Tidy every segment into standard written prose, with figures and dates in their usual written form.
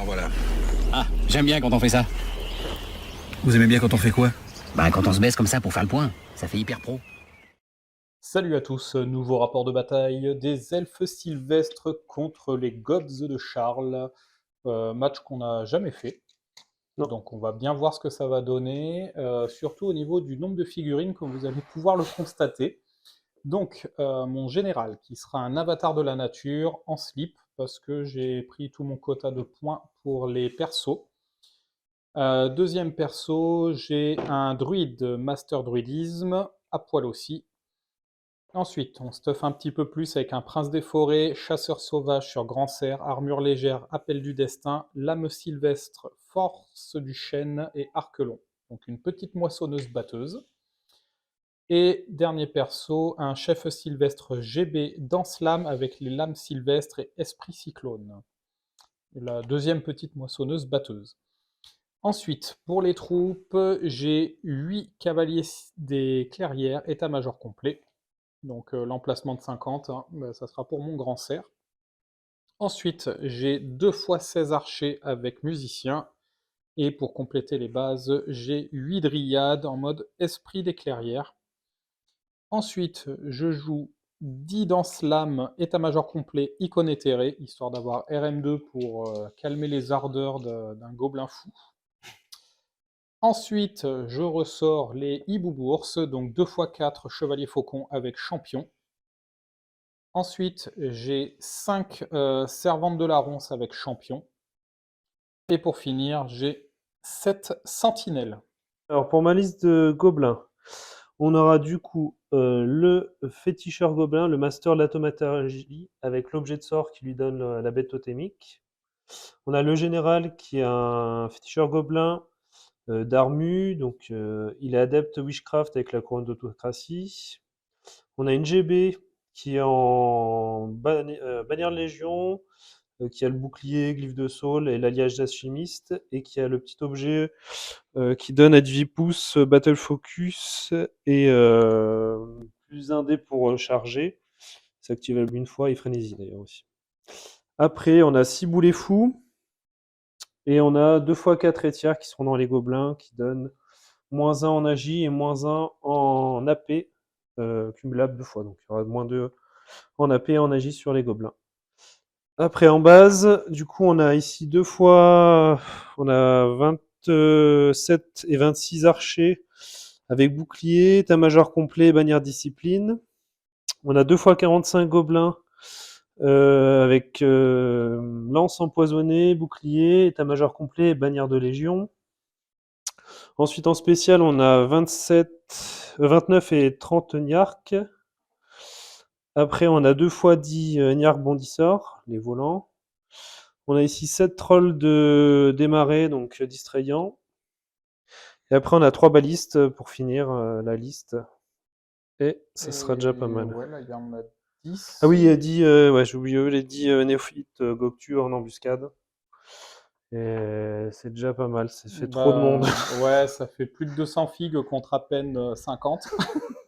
Alors voilà. Ah, j'aime bien quand on fait ça. Vous aimez bien quand on fait quoi? Bah, quand on se baisse comme ça pour faire le point. Ça fait hyper pro. Salut à tous, nouveau rapport de bataille des elfes sylvestres contre les goths de Charles. Match qu'on n'a jamais fait. Non. Donc on va bien voir ce que ça va donner, surtout au niveau du nombre de figurines, comme vous allez pouvoir le constater. Donc mon général, qui sera un avatar de la nature en slip, parce que j'ai pris tout mon quota de points pour les persos. Deuxième perso, j'ai un druide master druidisme, à poil aussi. Ensuite, on stuff un petit peu plus avec un prince des forêts, chasseur sauvage sur grand cerf, armure légère, appel du destin, lame sylvestre, force du chêne et arc long. Donc une petite moissonneuse batteuse. Et dernier perso, un chef sylvestre GB danse-lame avec les lames sylvestres et esprit cyclone. Et la deuxième petite moissonneuse batteuse. Ensuite, pour les troupes, j'ai 8 cavaliers des clairières, état-major complet. Donc l'emplacement de 50, hein, bah, ça sera pour mon grand cerf. Ensuite, j'ai 2 fois 16 archers avec musiciens. Et pour compléter les bases, j'ai 8 dryades en mode esprit des clairières. Ensuite, je joue 10 danse-lames, état-major complet, icône éthérée, histoire d'avoir RM2 pour calmer les ardeurs d'un gobelin fou. Ensuite, je ressors les hibou-bourses, donc 2 x 4 chevaliers faucons avec champion. Ensuite, j'ai 5 servantes de la ronce avec champion. Et pour finir, j'ai 7 sentinelles. Alors pour ma liste de gobelins, on aura du coup le féticheur gobelin, le master de la thaumaturgie, avec l'objet de sort qui lui donne la bête totémique. On a le général qui est un féticheur gobelin d'Armu, donc il est adepte witchcraft avec la couronne d'autocratie. On a une GB qui est en bannière de légion, qui a le bouclier, glyphe de Saul et l'alliage d'alchimiste, et qui a le petit objet qui donne Advipus, Battle Focus et plus un dé pour charger. C'est activable une fois et frénésie d'ailleurs aussi. Après, on a 6 boulets fous et on a 2 x 4 étières qui seront dans les gobelins qui donnent -1 en agi et -1 en AP, cumulable 2 fois. Donc il y aura -2 en AP et en agi sur les gobelins. Après, en base, du coup, on a ici 2 fois, on a 27 et 26 archers avec bouclier, état-major complet, bannière discipline. On a 2 fois 45 gobelins avec lance empoisonnée, bouclier, état-major complet et bannière de légion. Ensuite, en spécial, on a 29 et 30 Niarques. Après, on a 2 fois 10 Niarques bondisseurs, les volants. On a ici 7 trolls de démarrer, donc distrayants. Et après, on a 3 balistes pour finir la liste. Et ça sera déjà pas mal. Ouais, là, il y en a 10. Ah oui, il y a 10, ouais, j'ai oublié les 10 néophytes Goktu en embuscade. Et c'est déjà pas mal, ça fait trop de monde. Ouais, ça fait plus de 200 figues contre à peine 50.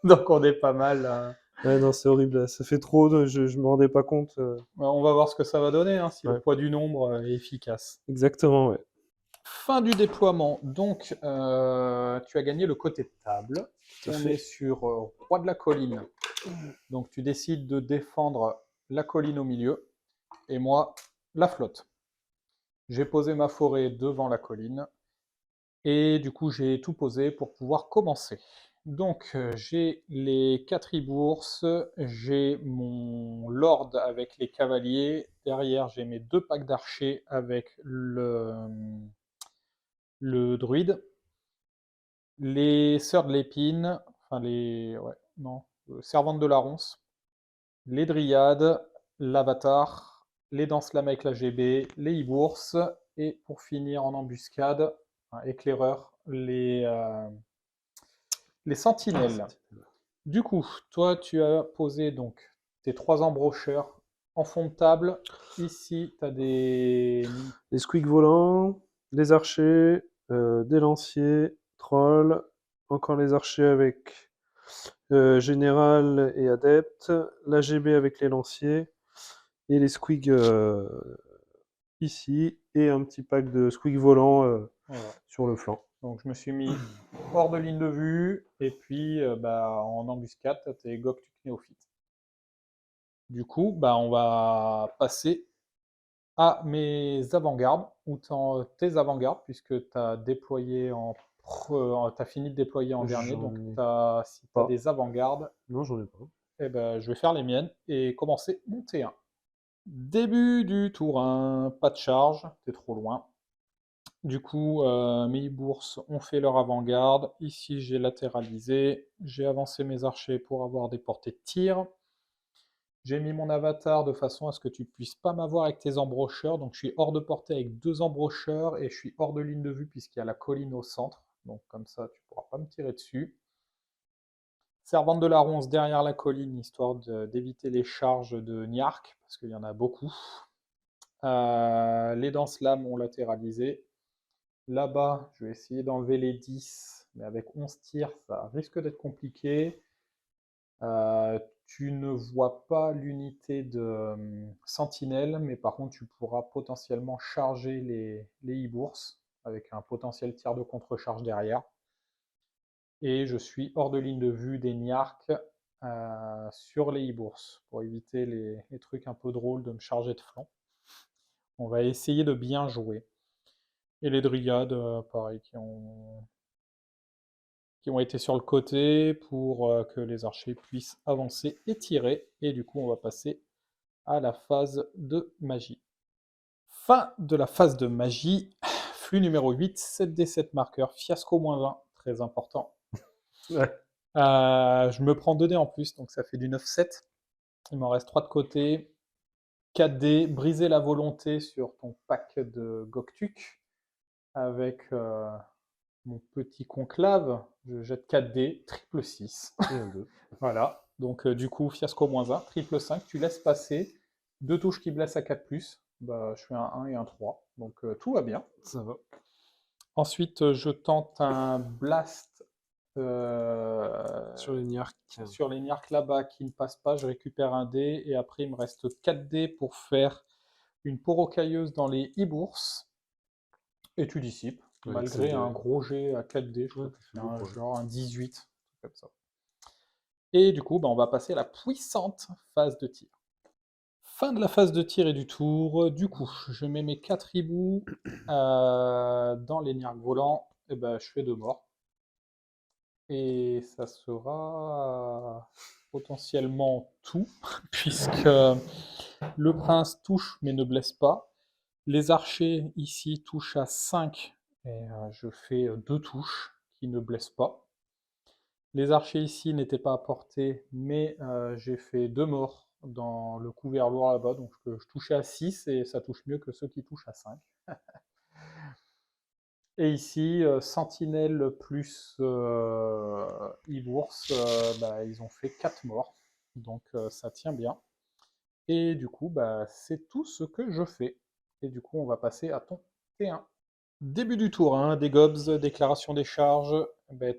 Donc on est pas mal. Ouais, non, c'est horrible, ça fait trop, je me rendais pas compte. On va voir ce que ça va donner, hein, si Ouais. le poids du nombre est efficace. Exactement, ouais. Fin du déploiement. Donc, tu as gagné le côté de table. Tout à On fait. est sur Roi de la colline. Donc, tu décides de défendre la colline au milieu. Et moi, la flotte. J'ai posé ma forêt devant la colline. Et du coup, j'ai tout posé pour pouvoir commencer. Donc, j'ai les 4 bourses, j'ai mon lord avec les cavaliers. Derrière, j'ai mes 2 packs d'archers avec le druide. Les sœurs de l'épine, enfin ouais, non, servantes de la ronce, les dryades, l'avatar, les danse-lames avec la GB, les hibourses, et pour finir en embuscade, éclaireur, les sentinelles. Du coup, toi, tu as posé donc tes 3 embrocheurs en fond de table. Ici, tu as des... Les squigs volants, les archers, des lanciers, trolls, encore les archers avec général et adepte, la GB avec les lanciers, et les squigs ici, et un petit pack de squeak volant Voilà. sur le flanc. Donc je me suis mis hors de ligne de vue, et puis en embuscade, t'as tes Goktuk néophytes. Du coup, on va passer à mes avant-gardes, ou tes avant-gardes, puisque tu as déployé t'as fini de déployer en dernier, donc si tu as pas. des avant-gardes, Non, j'en ai pas. je vais faire les miennes et commencer mon T1. Début du tour 1, pas de charge, t'es trop loin. Du coup, mes bourses ont fait leur avant-garde. Ici, j'ai latéralisé. J'ai avancé mes archers pour avoir des portées de tir. J'ai mis mon avatar de façon à ce que tu puisses pas m'avoir avec tes embrocheurs. Donc, je suis hors de portée avec 2 embrocheurs et je suis hors de ligne de vue puisqu'il y a la colline au centre. Donc, comme ça, tu pourras pas me tirer dessus. Servante de la ronce derrière la colline, histoire d'éviter les charges de Niark, parce qu'il y en a beaucoup. Les dents-lames ont latéralisé. Là-bas, je vais essayer d'enlever les 10, mais avec 11 tirs, ça risque d'être compliqué. Tu ne vois pas l'unité de sentinelle, mais par contre, tu pourras potentiellement charger les e-bourses avec un potentiel tir de contre-charge derrière. Et je suis hors de ligne de vue des Niark sur les e-bourses pour éviter les trucs un peu drôles de me charger de flanc. On va essayer de bien jouer. Et les Dryades, pareil, qui ont été sur le côté pour que les archers puissent avancer et tirer. Et du coup, on va passer à la phase de magie. Fin de la phase de magie. Flux numéro 8, 7d7 marqueurs, fiasco -20, très important. Ouais. Je me prends 2 dés en plus, donc ça fait du 9-7. Il m'en reste 3 de côté. 4 dés, briser la volonté sur ton pack de Goktuk. Avec mon petit conclave, je jette 4 dés, triple 6. Et un 2. Voilà, donc du coup, fiasco -1, triple 5, tu laisses passer. 2 touches qui blessent à 4+, je fais un 1 et un 3, donc tout va bien. Ça va. Ensuite, je tente un blast Sur les Niark. sur les Niark là-bas qui ne passe pas, je récupère un dé, et après il me reste 4 dés pour faire une porocailleuse dans les e-bourses, et tu dissipes. Ouais, Malgré c'est un bien. gros jet à 4 dés, je crois Ouais, que c'est c'est bon, quoi. genre un 18, comme ça. Et du coup, on va passer à la puissante phase de tir. Fin de la phase de tir et du tour. Du coup, je mets mes 4 hiboux dans les Niark volants. Et je fais 2 morts. Et ça sera potentiellement tout, puisque le prince touche mais ne blesse pas. Les archers ici touchent à 5, et je fais 2 touches qui ne blessent pas. Les archers ici n'étaient pas à portée, mais j'ai fait 2 morts dans le couvert lourd là-bas, donc je touchais à 6 et ça touche mieux que ceux qui touchent à 5. Et ici, sentinelle plus e-bourse, ils ont fait 4 morts, donc ça tient bien. Et du coup, c'est tout ce que je fais. Et du coup, on va passer à ton T1. Début du tour, hein, des gobs, déclaration des charges.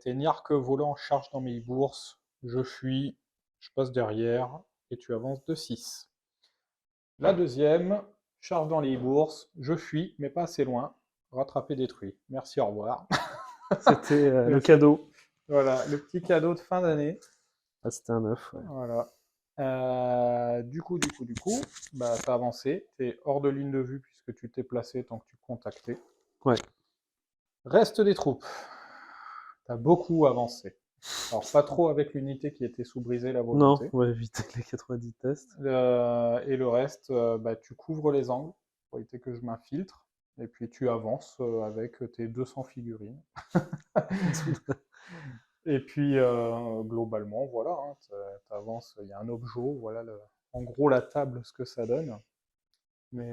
Tes Niark volants chargent dans mes bourses. Je fuis, je passe derrière, et tu avances de 6. La deuxième, charge dans les bourses. Je fuis, mais pas assez loin. Rattrapé, détruit. Merci, au revoir. C'était le cadeau. Voilà, le petit cadeau de fin d'année. Ah, c'était un 9. Ouais. Voilà. Du coup, t'as avancé. T'es hors de ligne de vue puisque tu t'es placé tant que tu contactais. Ouais. Reste des troupes. T'as beaucoup avancé. Alors, pas trop avec l'unité qui était sous briser la Non, volonté. on va éviter les 90 tests. Et le reste, tu couvres les angles pour éviter que je m'infiltre. Et puis tu avances avec tes 200 figurines. Et puis globalement, voilà, hein, tu avances, il y a un objet, voilà en gros la table, ce que ça donne. Mais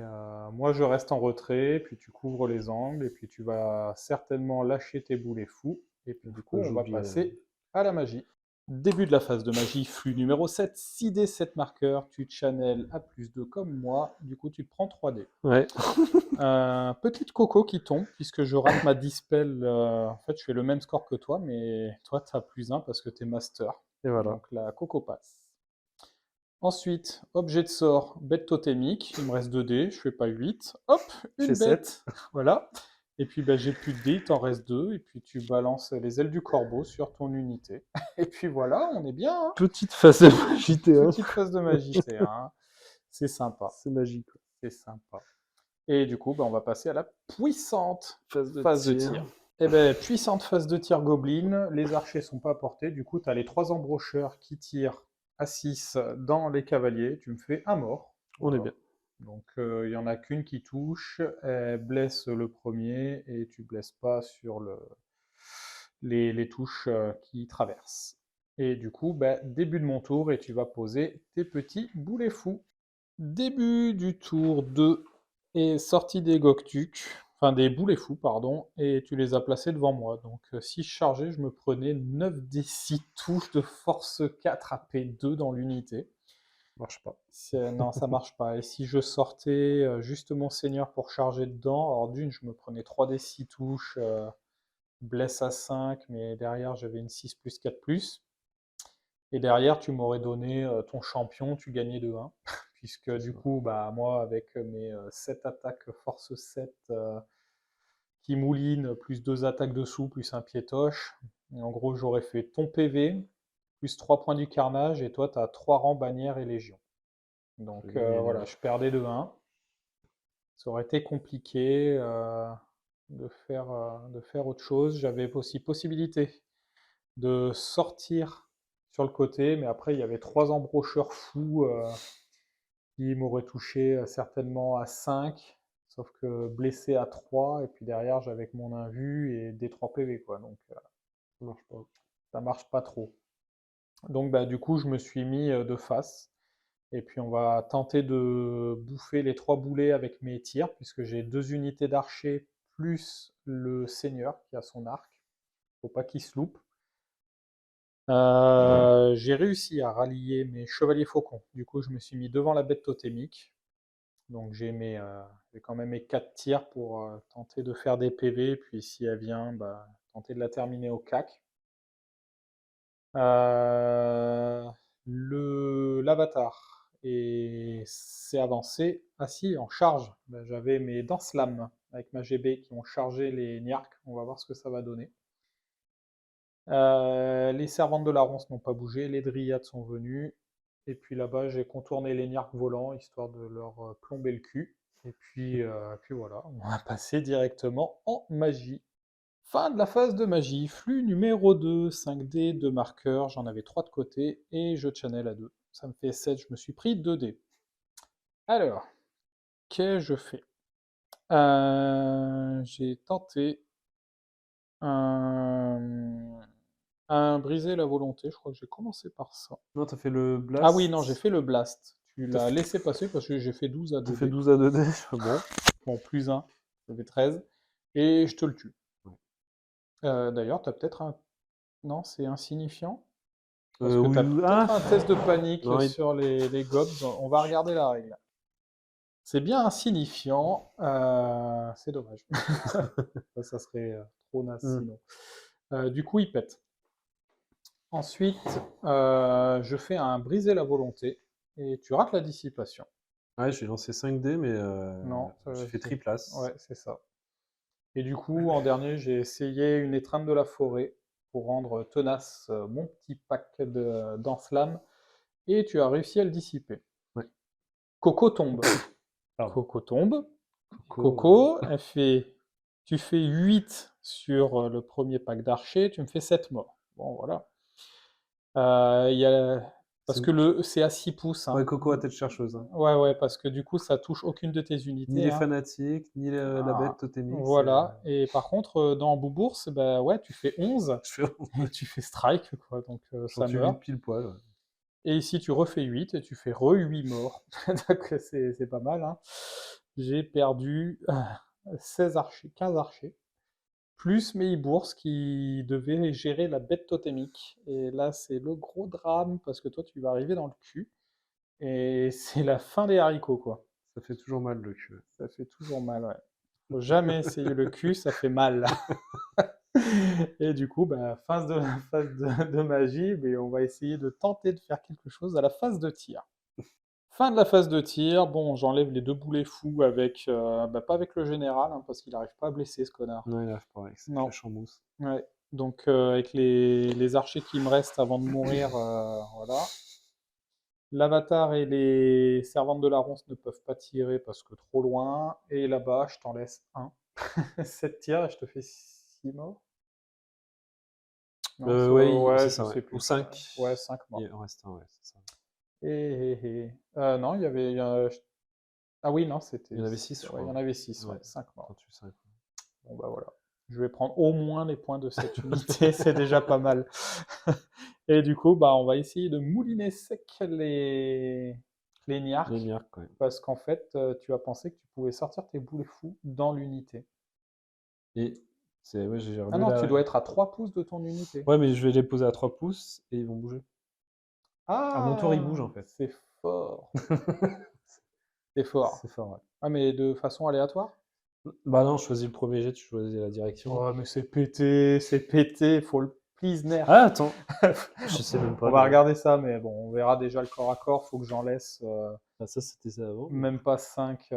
moi je reste en retrait, puis tu couvres les angles, et puis tu vas certainement lâcher tes boulets fous. Et puis du coup, on va passer à la magie. Début de la phase de magie, flux numéro 7, 6D, 7 marqueurs, tu channel à +2 comme moi, du coup tu te prends 3D. Ouais. Petite coco qui tombe, puisque je rate ma dispel, en fait je fais le même score que toi, mais toi tu as +1 parce que tu es master. Et voilà. Donc la coco passe. Ensuite, objet de sort, bête totémique. Il me reste 2 dés, je fais pas 8. Hop, Je une fais bête. Voilà. Et puis bah, j'ai plus de dés, il t'en reste 2. Et puis tu balances les ailes du corbeau sur ton unité. Et puis voilà, on est bien. Hein. Petite phase de magie T1. Petite phase de magie T1. C'est sympa. C'est magique. Quoi. C'est sympa. Et du coup, bah, on va passer à la puissante Phase de phase de tir. tir. Eh ben, puissante phase de tir Goblin. Les archers sont pas à portée. Du coup, tu as les 3 embrocheurs qui tirent à 6 dans les cavaliers. Tu me fais un mort. On est Voilà. bien. Donc, il y en a qu'une qui touche. Elle blesse le premier et tu blesses pas sur les touches qui traversent. Et du coup, bah, début de mon tour et tu vas poser tes petits boulets fous. Début du tour 2 et sortie des Goktuk, enfin des boulets fous, pardon, et tu les as placés devant moi. Donc si je chargeais, je me prenais 9 des 6 touches de force 4 AP2 dans l'unité. Marche pas. Non, ça marche pas. Et si je sortais juste mon seigneur pour charger dedans, alors d'une, je me prenais 3 des 6 touches, blesse à 5, mais derrière j'avais une 6 plus 4 plus. Et derrière, tu m'aurais donné ton champion, tu gagnais de 1. Puisque du coup, bah, moi, avec mes 7 attaques force 7 qui moulinent, plus 2 attaques dessous, plus un piétoche, et en gros, j'aurais fait ton PV, plus 3 points du carnage, et toi, tu as 3 rangs bannière et légion. Donc voilà, je perdais de 1. Ça aurait été compliqué de faire autre chose. J'avais aussi possibilité de sortir sur le côté, mais après il y avait 3 embrocheurs fous qui m'auraient touché certainement à 5, sauf que blessé à 3, et puis derrière j'avais que mon invu et des 3 PV quoi, donc Ça marche pas. ça marche pas trop. Donc bah du coup je me suis mis de face, et puis on va tenter de bouffer les 3 boulets avec mes tirs, puisque j'ai 2 unités d'archers plus le seigneur qui a son arc, faut pas qu'il se loupe. J'ai réussi à rallier mes chevaliers faucons. Du coup, je me suis mis devant la bête totémique. Donc j'ai quand même mes 4 tirs pour tenter de faire des PV. Puis si elle vient, bah, tenter de la terminer au cac. L'avatar s'est avancé. Ah si, en charge. Bah, j'avais mes danse-lames avec ma GB qui ont chargé les Niarques. On va voir ce que ça va donner. Les servantes de la ronce n'ont pas bougé, les dryades sont venues, et puis là-bas j'ai contourné les niarques volants histoire de leur plomber le cul. Et puis voilà, on va passer directement en magie. Fin de la phase de magie, flux numéro 2, 5D, 2 marqueurs, j'en avais 3 de côté, et je channel à 2. Ça me fait 7, je me suis pris 2 dés. Alors, qu'est-ce que je fais J'ai tenté un briser la volonté, je crois que j'ai commencé par ça. Non, t'as fait le blast. Ah oui, non, j'ai fait le blast. Tu l'as laissé passer parce que j'ai fait 12 à 2 T'as fait dés. 12 à 2D. Bon. Bon, plus 1, ça fait 13. Et je te le tue. D'ailleurs, t'as peut-être un... Non, c'est insignifiant. Parce que t'as peut-être un test de panique non, sur les gobs. On va regarder la règle. C'est bien insignifiant. C'est dommage. Ça serait trop naze sinon. Du coup, il pète. Ensuite, je fais un briser la volonté et tu rates la dissipation. Ouais, j'ai lancé 5D, mais Non, j'ai fait triplace. Ouais, c'est ça. Et du coup, en dernier, j'ai essayé une étreinte de la forêt pour rendre tenace mon petit pack d'enflamme et tu as réussi à le dissiper. Ouais. Coco tombe. Pardon. Coco tombe. Coco, tu fais 8 sur le premier pack d'archers, tu me fais 7 morts. Bon, voilà. Parce que c'est à 6 pouces. Hein. Ouais, Coco à tête chercheuse. Hein. Ouais, parce que du coup, ça touche aucune de tes unités. Ni les fanatiques, ni la bête totémique. Voilà. Et par contre, dans Boubourse, bah ouais, tu fais 11. Et tu fais strike, quoi. Donc ça meurt. Pile poil. Ouais. Et ici, tu refais 8 et tu fais 8 morts. Donc c'est pas mal. Hein. J'ai perdu 16 archers, 15 archers. Plus mes bourses qui devaient gérer la bête totémique. Et là, c'est le gros drame parce que toi, tu vas arriver dans le cul. Et c'est la fin des haricots, quoi. Ça fait toujours mal le cul. Ça fait toujours mal, ouais. Faut jamais essayer le cul, ça fait mal. Et du coup, bah, phase de magie, mais on va essayer de tenter de faire quelque chose à la phase de tir. Fin de la phase de tir. Bon, j'enlève les 2 boulets fous avec, pas avec le général, hein, parce qu'il arrive pas à blesser ce connard. Non, il arrive pas avec sa Non. flèche en mousse. Ouais. Donc, avec les archers qui me restent avant de mourir, voilà. L'avatar et les servantes de la ronce ne peuvent pas tirer parce que trop loin. Et là-bas, je t'en laisse un. 7 tirs et je te fais 6 morts. Non, Ouais, ouais, c'est je ça, sais ouais. plus. Ou 5. Ouais, 5 morts. Il en reste un, ouais, c'est ça. Non, il y avait. Ah oui, non, c'était. Il y en avait 6, je Ouais, il y crois. en avait 6, ouais, Ouais, 5 t'en morts. tues 5. Bon, bah voilà. Je vais prendre au moins les points de cette unité, c'est déjà pas mal. Et du coup, bah, on va essayer de mouliner sec les Les niarques, niarques, quand même. parce qu'en fait, tu as pensé que tu pouvais sortir tes boulets fous dans l'unité. Et ouais, j'ai Ah remis non, tu la. dois être à 3 pouces de ton unité. Ouais, mais je vais les poser à 3 pouces et ils vont bouger. À mon tour, ils Ah, bougent, en fait. c'est fort, c'est fort. C'est fort, ouais. Ah, mais de façon aléatoire? Bah non, je choisis le premier jet, tu choisis la direction. Oh, mais c'est pété, faut le please nerf. Ah, attends, je sais même pas. On va d'ailleurs. regarder ça, mais bon, on verra déjà le corps à corps, faut que j'en laisse Ah, ça, c'était ça avant. même pas 5.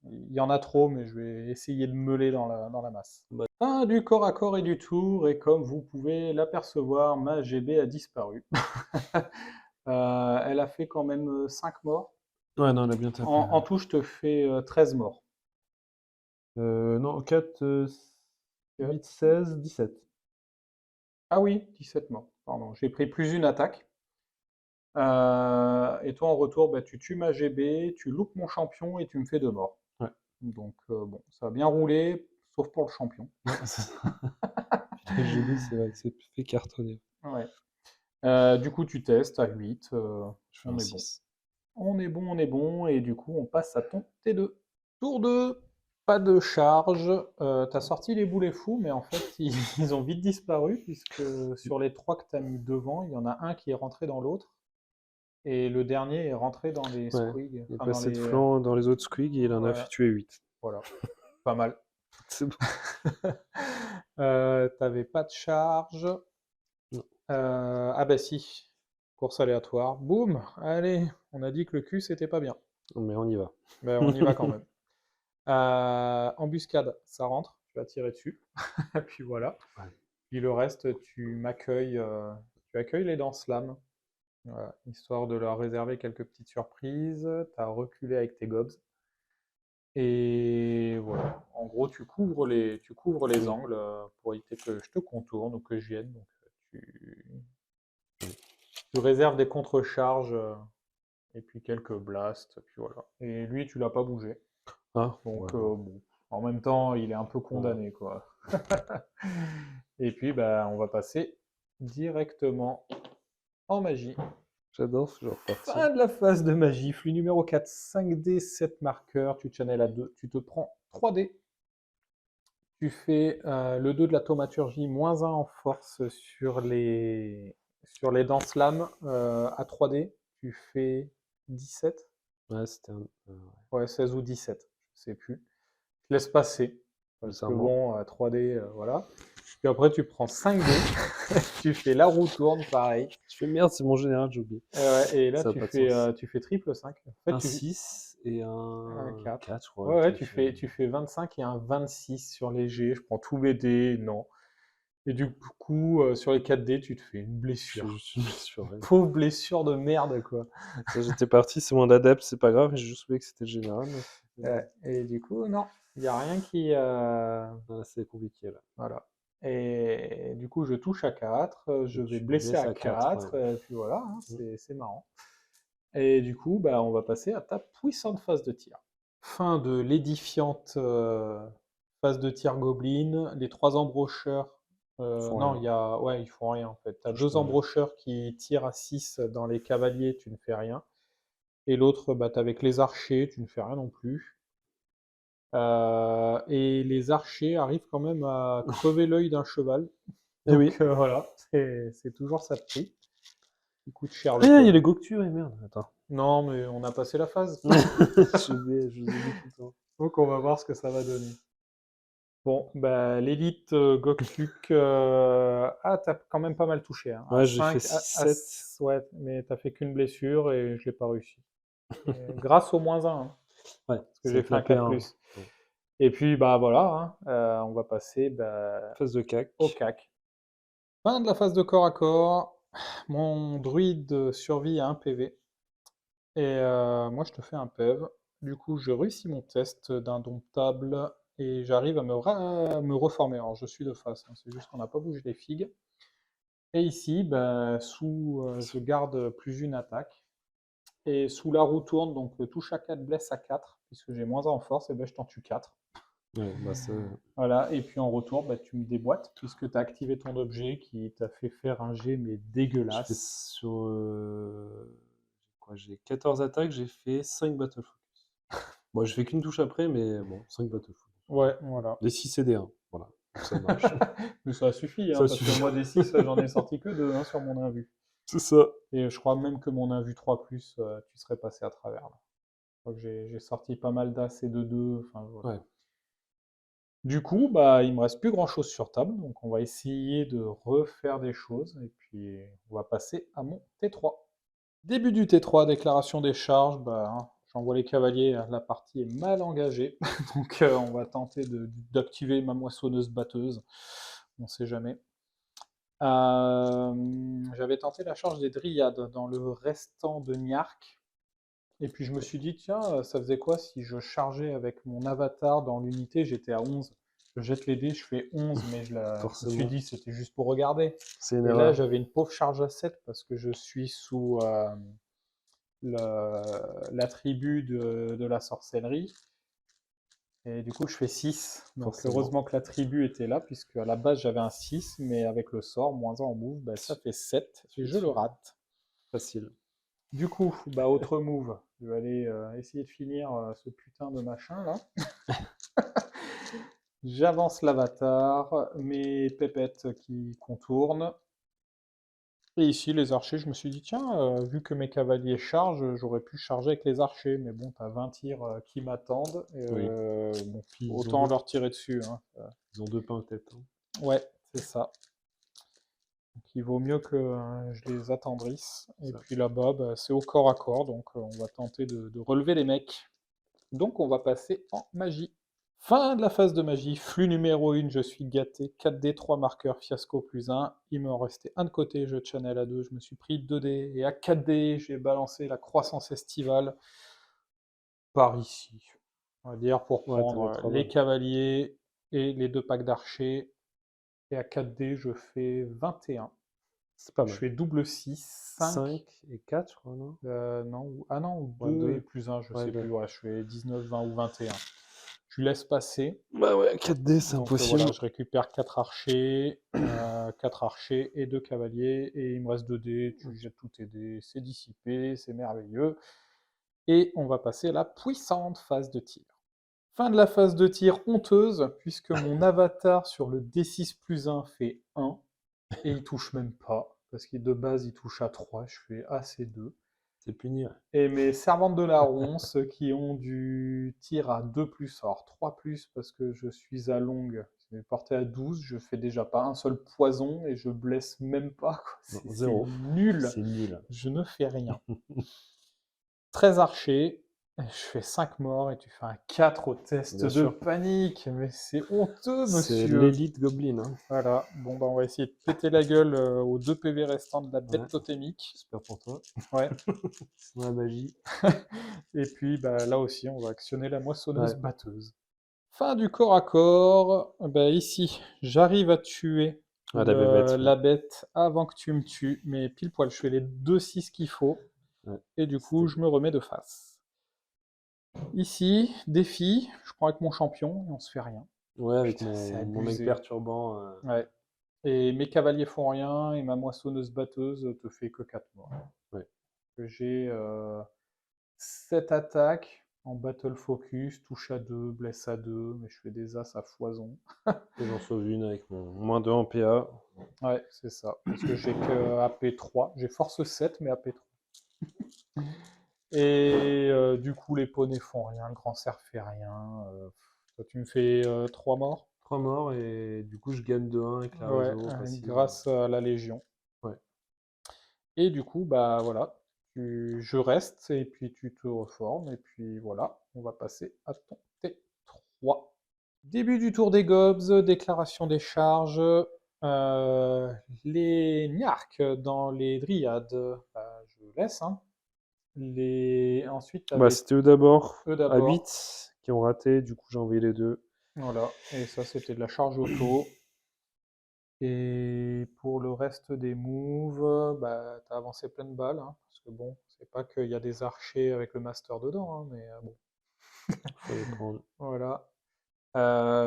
Il y en a trop, mais je vais essayer de meuler dans la masse. Bah. Fin du corps à corps et du tour, et comme vous pouvez l'apercevoir, ma GB a disparu. Elle a fait quand même 5 morts. Ouais, non, on a bien tapé. En tout, je te fais 13 morts. Non, 4, 8, 16, 17. Ah oui, 17 morts. Pardon, j'ai pris plus une attaque. Et toi, en retour, bah, tu tues ma GB, tu loupes mon champion et tu me fais 2 morts. Ouais. Donc, bon, ça a bien roulé, sauf pour le champion. J'ai dit, c'est vrai que c'est fait cartonner. Ouais. Du coup, tu testes à 8. Je fais On un est bon. 6. On est bon, on est bon. Et du coup, on passe à ton T2. Tour 2. Pas de charge. T'as sorti les boulets fous, mais en fait, ils ont vite disparu, puisque sur les 3 que t'as mis devant, il y en a un qui est rentré dans l'autre. Et le dernier est rentré dans les Ouais. squigs. Il est Enfin, passé de flanc dans les autres squigs et il en a Ouais. tué 8. Voilà. Pas mal. C'est bon. T'avais pas de charge. Non. Ah bah si. Course aléatoire. Boum. Allez. On a dit que le cul, c'était pas bien. Mais on y va. Ben, on y va quand même. Embuscade, ça rentre. Tu vas tirer dessus. Puis voilà. Ouais. Puis le reste, tu accueilles les dents slam. Voilà, histoire de leur réserver quelques petites surprises. Tu as reculé avec tes gobs. Et voilà. En gros, tu couvres les angles pour éviter que je te contourne ou que je vienne. Donc, tu réserves des contre-charges et puis quelques blasts. Puis voilà. Et lui, tu l'as pas bougé. Ah, Donc, ouais. bon. En même temps, il est un peu condamné, quoi. Et puis, bah, on va passer directement en magie. J'adore ce genre de partie. Fin de la phase de magie, flux numéro 4, 5D, 7 marqueurs, tu channel à 2, tu te prends 3D. Tu fais le 2 de la thaumaturgie, -1 en force sur les dents slam à 3D. Tu fais 17. Ouais, c'était un. Ouais, 16 ou 17, je sais plus. Je laisse passer. Parce que bon, 3D, voilà. Puis après, tu prends 5D, tu fais la roue tourne, pareil. Je fais merde, c'est mon général, j'ai oublié. Ouais, et là, Ça a tu pas de fais, sens. tu fais triple 5. En fait, Un tu 6 et un un 4. 4, je crois. Ouais, ouais, qui tu fais 25 et un 26 sur les G. Je prends tous mes dés, non. Et du coup, sur les 4D, tu te fais une Je blessure. fais juste une blessure. Ouais. Pauvre blessure de merde, quoi. Ça, j'étais parti, c'est mon adepte, c'est pas grave, j'ai juste oublié que c'était le général. Mais... Ouais, et du coup, non, il n'y a rien qui... Ah, c'est compliqué là. Voilà. Et du coup, je touche à 4, je vais Tu blesser blesses à à 4, 4, et puis voilà, hein, c'est marrant. Et du coup, bah, on va passer à ta puissante phase de tir. Fin de l'édifiante phase de tir Goblin. Les 3 embrocheurs. Font Non, rien. ouais, ils font rien en fait. Tu as Je 2 fais rien. embrocheurs qui tirent à 6 dans les cavaliers, tu ne fais rien. Et l'autre, bah, t'es avec les archers, tu ne fais rien non plus. Et les archers arrivent quand même à crever l'œil d'un cheval. Eh Donc oui. voilà, c'est toujours ça de prix. Il coûte cher le Ah, il y a pauvre. les go que tu ouais, merde. Attends. Non, mais on a passé la phase. je vous ai dit tout le temps. Donc on va voir ce que ça va donner. Bon, bah, l'élite Goktuk, t'as quand même pas mal touché. Hein. Ouais, j'ai fait 6, 7. Ouais, mais t'as fait qu'une blessure et je l'ai pas réussi. Grâce au -1, hein, Ouais, parce que c'est j'ai avec fait un la 4+. P1. Ouais. Et puis, bah voilà, hein, on va passer Phase de CAC. au CAC. Fin de la phase de corps à corps. Mon druide survit à 1 PV. Et moi, je te fais un PEV. Du coup, je réussis mon test d'indomptable et j'arrive à me reformer. Alors, je suis de face, hein, c'est juste qu'on n'a pas bougé les figues. Et ici, bah, je garde plus une attaque. Et sous la roue tourne, donc touche à 4, blesse à 4, puisque j'ai -1 en force, et ben je t'en tue 4. Ouais, bah ça, Voilà, et puis en retour, bah, tu me déboîtes, puisque tu as activé ton objet qui t'a fait faire un jet, mais je fais dégueulasse. sur. J'ai 14 attaques, j'ai fait 5 Battle Focus. Bon, je fais qu'une touche après, mais bon, 5 Battle Focus. Ouais, voilà. Des 6 et des 1. Voilà, donc ça marche. Mais ça suffit, hein, Ça parce que suffit. moi, des 6, j'en ai sorti que 2 sur mon invu. C'est ça. Et je crois même que mon invu 3+, tu serais passé à travers. Là. Je crois que j'ai sorti pas mal d'As et de 2. Enfin, voilà. Ouais. Du coup, bah, il me reste plus grand-chose sur table, donc on va essayer de refaire des choses, et puis on va passer à mon T3. Début du T3, déclaration des charges, bah, hein, j'envoie les cavaliers, la partie est mal engagée, donc on va tenter d'activer ma moissonneuse batteuse, on sait jamais. J'avais tenté la charge des dryades dans le restant de Niark, et puis je me suis dit, tiens, ça faisait quoi si je chargeais avec mon avatar dans l'unité, j'étais à 11. Je jette les dés, je fais 11, mais je me suis Forcément. dit, c'était juste pour regarder. C'est une Et là, erreur. j'avais une pauvre charge à 7 parce que je suis sous l'attribut de la sorcellerie. Et du coup, je fais 6. Donc, Forcément. heureusement que l'attribut était là, puisque à la base, j'avais un 6, mais avec le sort, -1 en move, bah, ça fait 7. Et je le rate. Facile. Du coup, bah, autre move. Je vais aller essayer de finir ce putain de machin là. J'avance l'avatar, mes pépettes qui contournent. Et ici, les archers, je me suis dit, tiens, vu que mes cavaliers chargent, j'aurais pu charger avec les archers. Mais bon, t'as 20 tirs qui m'attendent. Oui. Bon, Puis autant leur tirer dessus. Hein. Ils ont 2 pains peut-être. Ouais, c'est ça. Donc, il vaut mieux que je les attendrisse. Et Ça. puis là-bas, bah, c'est au corps à corps. Donc, on va tenter de relever les mecs. Donc, on va passer en magie. Fin de la phase de magie, flux numéro 1, je suis gâté, 4D, 3 marqueurs, fiasco +1, il m'en restait un de côté, je channel à 2, je me suis pris 2D, et à 4D, j'ai balancé la croissance estivale par ici, on va dire, pour Ouais, prendre t'avais 3 les balles. cavaliers et les 2 packs d'archers, et à 4D, je fais 21. C'est pas Je mal. fais double 6, 5, 5 et 4, je crois, non? non, ou Ouais, 2 et 2. +1, je Ouais, sais 2. plus, ouais, je fais 19, 20 ou 21. Je laisse passer. Bah ouais, 4D, c'est Donc impossible. voilà, je récupère 4 archers, 4 archers et 2 cavaliers, et il me reste 2 dés, tu jettes tous tes dés, c'est dissipé, c'est merveilleux. Et on va passer à la puissante phase de tir. Fin de la phase de tir honteuse, puisque mon avatar sur le D6+1 fait 1, et il touche même pas, parce que de base il touche à 3, je fais AC2. C'est puni, ouais. Et mes servantes de la ronce qui ont du tir à 2+, alors 3+, parce que je suis à longue, je vais porter à 12, je fais déjà pas un seul poison et je blesse même pas, quoi. Non, C'est 0. nul, C'est nul. je ne fais rien. 13 archers, je fais 5 morts et tu fais un 4 au test Bien de sûr. panique, mais c'est honteux, C'est monsieur. l'élite Goblin, hein. Voilà, bon bah on va essayer de péter la gueule aux 2 PV restants de la bête Ouais. totémique. J'espère pour toi. Ouais. C'est la magie. Et puis bah, là aussi, on va actionner la moissonneuse Ouais. batteuse. Fin du corps à corps. Bah, ici, j'arrive à tuer Ah, la bébête. la bête avant que tu me tues, mais pile poil, je fais les 2-6 qu'il faut, Ouais. et du coup, je me remets de face. Ici, défi, je prends avec mon champion, et on se fait rien. Ouais, avec Putain, c'est mon mec abusé. perturbant. Ouais. Et mes cavaliers font rien, et ma moissonneuse batteuse te fait que 4 morts. Ouais. J'ai 7 attaques en battle focus, touche à 2, blesse à 2, mais je fais des as à foison. Et j'en sauve une avec mon -2 en PA. Ouais, c'est ça. Parce que j'ai que AP3. J'ai force 7, mais AP3. Et du coup, les poneys font rien, le grand cerf fait rien. Toi, tu me fais 3 morts. 3 morts et du coup je gagne de 1 avec la Ouais, réseau facile. grâce à la Légion. Ouais. Et du coup, bah voilà, je reste, et puis tu te reformes, et puis voilà, on va passer à ton T3. Début du tour des gobs, déclaration des charges, les Niarques dans les Dryades, bah, je laisse, hein. Ensuite, tu Bah, avais c'était eux d'abord, eux à d'abord, 8, qui ont raté, du coup j'ai envoyé les deux. voilà, et ça c'était de la charge auto. Et pour le reste des moves, bah, t'as avancé plein de balles, hein, parce que bon, c'est pas qu'il y a des archers avec le master dedans, hein, mais bon, Faut les prendre. voilà.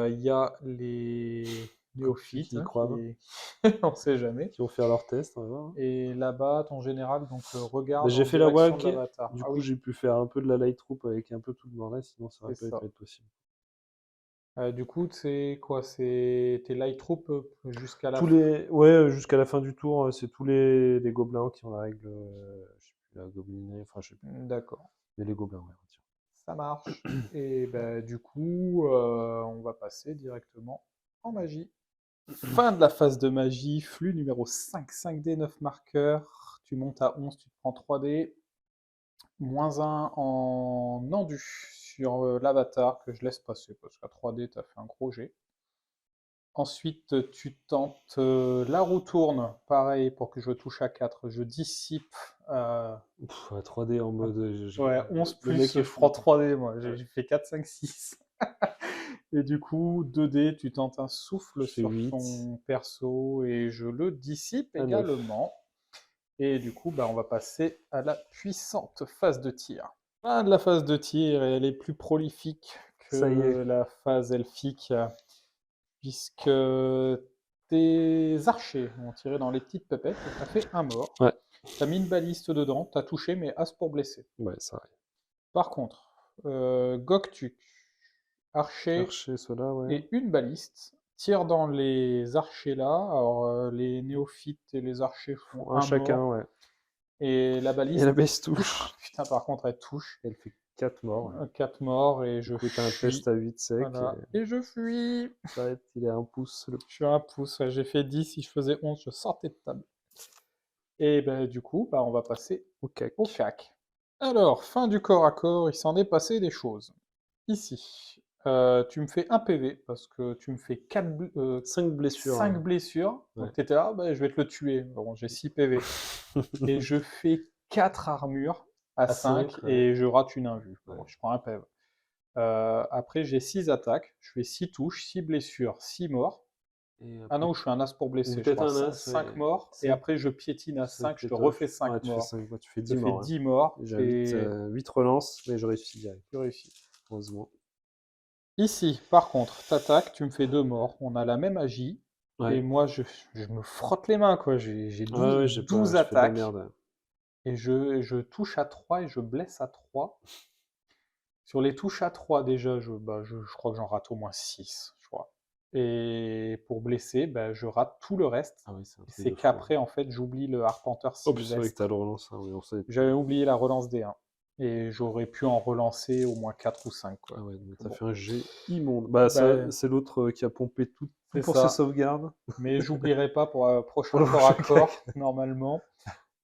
Il y a les néophytes, Qui y hein, croient, on sait jamais. qui vont faire leur test, on va voir. Et là-bas, ton général, donc Bah, regarde j'ai en fait la direction de WAG, l'avatar. du Ah coup oui, j'ai pu faire un peu de la light troop avec un peu tout le bordel, sinon ça aurait c'est pas ça. pu être possible. Du coup, c'est quoi? C'est tes light troops jusqu'à la Tous fin. les... Ouais, jusqu'à la fin du tour, c'est tous les gobelins qui ont la règle, je sais plus, la goblinerie, enfin je sais plus, D'accord. mais les gobelins, ouais, tiens. Ça marche. Et ben, du coup, on va passer directement en magie. Fin de la phase de magie, flux numéro 5, 5D, 9 marqueurs. Tu montes à 11, tu te prends 3D. Moins 1 en endu sur l'avatar que je laisse passer parce qu'à 3D, tu as fait un gros jet. Ensuite, tu tentes la roue tourne, pareil pour que je touche à 4. Je dissipe. Ouais, 3D en mode... Ouais, 11 le mec plus, est je prends fou. 3D, moi. Ouais. J'ai fait 4, 5, 6. Et du coup, 2D, tu tentes un souffle Je fais sur 8. ton perso et je le dissipe À 9. également. Et du coup, bah, on va passer à la puissante phase de tir. Fin de la phase de tir, et elle est plus prolifique Ça y est. que la phase elfique, puisque tes archers ont tiré dans les petites pépettes et t'as fait un mort. Ouais. T'as mis une baliste dedans, t'as touché, mais as pour blesser. Ouais, ça arrive. Par contre, Goktuk, archer Archer, ceux-là, ouais. et une baliste, tire dans les archers là. Alors, les néophytes et les archers font Un un chacun, mort, ouais. et la Et baliste la baisse touche. putain, par contre, elle touche. Elle fait 4 morts, ouais. 4 morts, et Du je coup, t'as un fuis. test à 8 sec, Voilà. Et je fuis. il est à 1 pouce. Je suis à un pouce. Ouais, j'ai fait 10. Si je faisais 11, je sortais de table. Et ben, du coup, bah, on va passer Au cac. au cac. Alors, fin du corps à corps, il s'en est passé des choses. Ici, tu me fais un PV parce que tu me fais 5 blessures. 5 hein. blessures. Ouais. Donc, tu étais là, bah, je vais te le tuer. Bon, j'ai 6 PV. Et je fais 4 armures à 5 5, ouais. et je rate une invue. Bon, Ouais. je prends un PV. Après, j'ai 6 attaques. Je fais 6 touches, 6 blessures, 6 morts. Et Ah après, non, je fais un as pour blesser, je peut-être crois. un as, 5 ouais. morts, et Cinq- après je piétine à 5, je te pétoches. refais 5 Ouais, tu fais morts. 5, tu fais Je 10 fais morts. ouais. 10 morts, J'ai et 8 relances, mais je réussis direct, tu réussis. heureusement. Ici, par contre, t'attaques, tu me fais 2 morts. On a la même magie, et Ouais. moi je me frotte les mains, quoi. J'ai Ouais, 12, j'ai 12 fait de la attaques, merde. et je touche à 3 et je blesse à 3. Sur les touches à 3, déjà, je crois que j'en rate au moins 6, je crois. Et pour blesser, bah, je rate tout le reste. Ah oui, c'est un Et truc c'est de fou. qu'après, en fait, j'oublie le Arpenteur Oh, puis c'est vrai que Sylvestre. t'as le relance, hein, oui, on sait. J'avais oublié la relance D1. Et j'aurais pu en relancer au moins 4 ou 5, quoi. Ah ouais, donc t'as Bon. fait un jet immonde. Bah, Bah, c'est l'autre qui a pompé tout c'est pour ses ça. sauvegardes. Mais j'oublierai pas pour un prochain Pour le corps à prochain corps, normalement.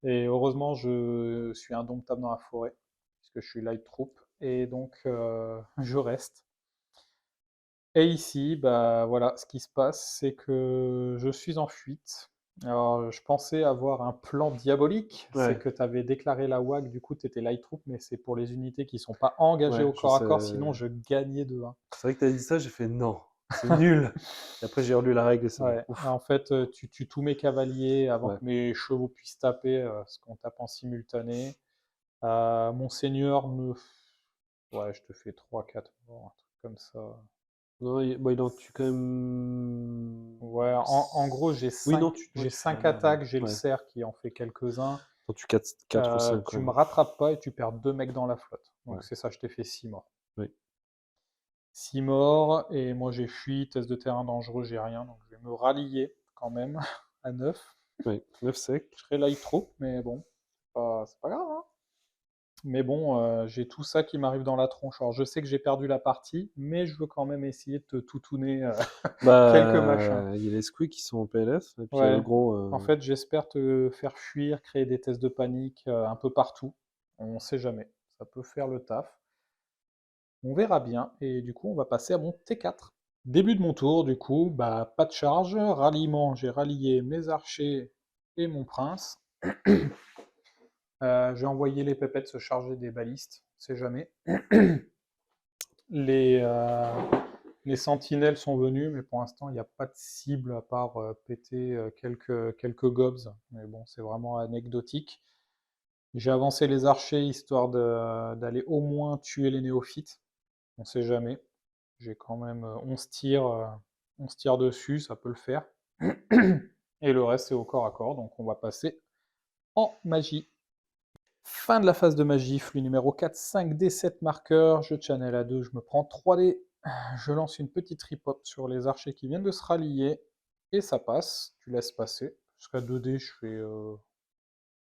Et heureusement, je suis indomptable dans la forêt, puisque je suis light troop. Et donc, je reste. Et ici, bah voilà, ce qui se passe, c'est que je suis en fuite. Alors, je pensais avoir un plan diabolique, c'est Ouais, que tu avais déclaré la WAG, du coup tu étais light troop, mais c'est pour les unités qui sont pas engagées ouais, au je corps à sais. corps, sinon je gagnais de 1. C'est vrai que t'as dit ça, j'ai fait non, c'est nul. Et après, j'ai relu la règle et c'est bon. Ouais, Ouf. en fait, tu tues tous mes cavaliers avant Ouais. que mes chevaux puissent taper, parce qu'on tape en simultané. Mon seigneur me... Ouais, je te fais 3-4 morts, un truc comme ça. Non, il en tue quand même. Ouais, en gros, j'ai Oui, 5, non, j'ai tu fais la 5 merde. attaques, j'ai le Ouais. cerf qui en fait quelques-uns. T'en tues 4 ou 5, Tu ouais. me rattrapes pas et tu perds 2 mecs dans la flotte. Donc Ouais. c'est ça, je t'ai fait 6 morts. Oui. 6 morts, et moi j'ai fui, test de terrain dangereux, j'ai rien, donc je vais me rallier quand même à 9. Oui, 9 secs. Je serai light trop, mais bon, c'est pas grave, hein. Mais bon, j'ai tout ça qui m'arrive dans la tronche. Alors je sais que j'ai perdu la partie, mais je veux quand même essayer de te toutouner quelques machins. Bah, il y a les squeaks qui sont en PLF, et puis il y a le Ouais, gros. en fait, j'espère te faire fuir, créer des tests de panique un peu partout. On sait jamais, ça peut faire le taf. On verra bien, et du coup, on va passer à mon T4. Début de mon tour, du coup, bah, pas de charge, ralliement, j'ai rallié mes archers et mon prince. J'ai envoyé les pépettes se charger des balistes, on sait jamais. Les, euh, les sentinelles sont venus, mais pour l'instant, il n'y a pas de cible à part péter quelques gobs. Mais bon, c'est vraiment anecdotique. J'ai avancé les archers histoire d'aller au moins tuer les néophytes. On sait jamais. J'ai quand même 11 tirs dessus, ça peut le faire. Et le reste, c'est au corps à corps. Donc on va passer en magie. Fin de la phase de magie, flux numéro 4, 5D, 7 marqueurs, je channel à 2, je me prends 3D, je lance une petite ripop sur les archers qui viennent de se rallier, et ça passe, tu laisses passer. Jusqu'à 2D, je fais